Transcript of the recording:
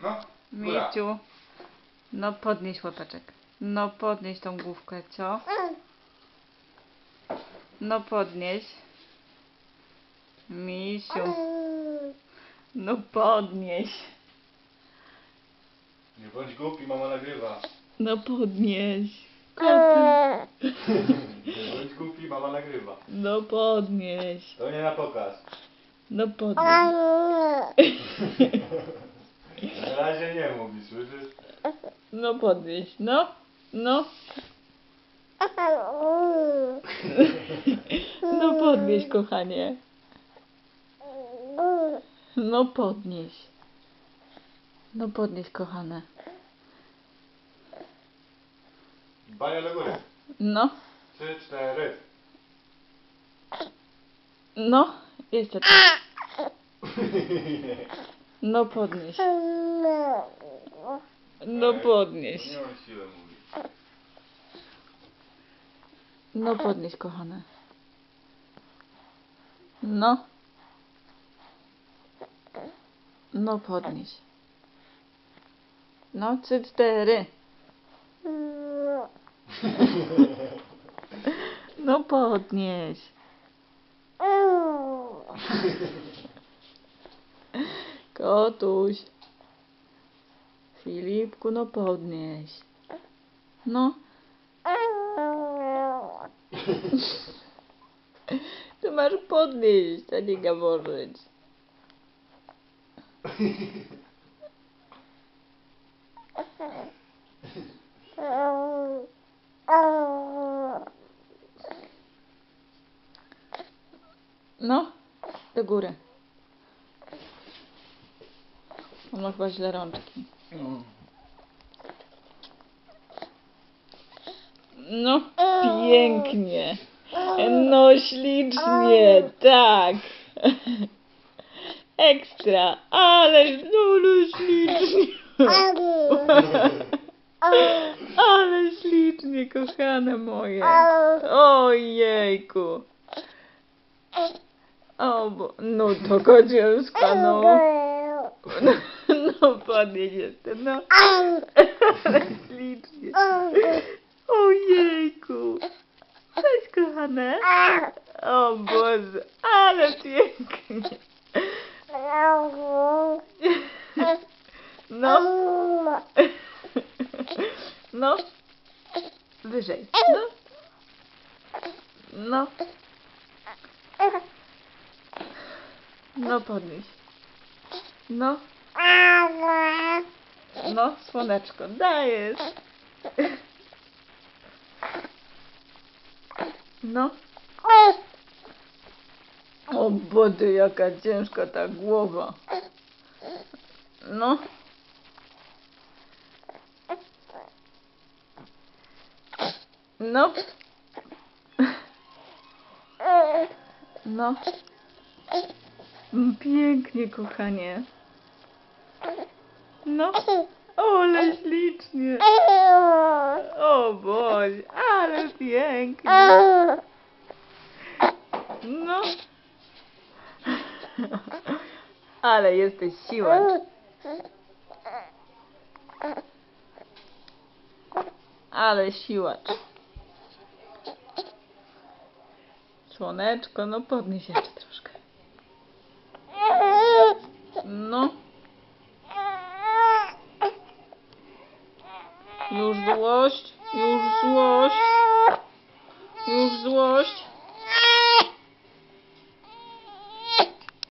No, góra. Miciu. No podnieś łapeczek. No podnieś tą główkę, co? No podnieś. Misiu. No podnieś. Nie bądź głupi, mama nagrywa. No podnieś. Kotek. Nie bądź głupi, mama nagrywa. No podnieś. To nie na pokaz. No podnieś. Na razie nie mówi, słyszysz? No podnieś. No. No. No podnieś, kochanie. No podnieś. No podnieś, kochane. Bania do góry. No. 3, 4. No. Jeszcze tak. No podnieś. No podnieś. Nie mam siły mówić. No podnieś, kochane. No. No podnieś. No, 3, 4. No podnieś. Kotuś. Filipku, no podnieś. No. Ty masz podnieść, a nie gaworzyć. No, do góry. On ma chyba źle rączki. No, pięknie. No, ślicznie, tak. Ekstra, ale ślicznie. Ale ślicznie, kochane moje. Ojejku. O, no taka ciężka, no. No, podnieś jeszcze, no. Ale ślicznie. Ojejku. Cześć, kochane. O Boże, ale pięknie. No. No. Wyżej. No. No. No podnieś. No. No, słoneczko, dajesz. No. O Boże, jaka ciężka ta głowa. No. No. No. Pięknie, kochanie. No. O, ale ślicznie. O Boże, ale pięknie. No. Ale jesteś siłacz. Ale siłacz. Słoneczko, no podnieś jeszcze troszkę. No. Już złość. Już złość. Już złość.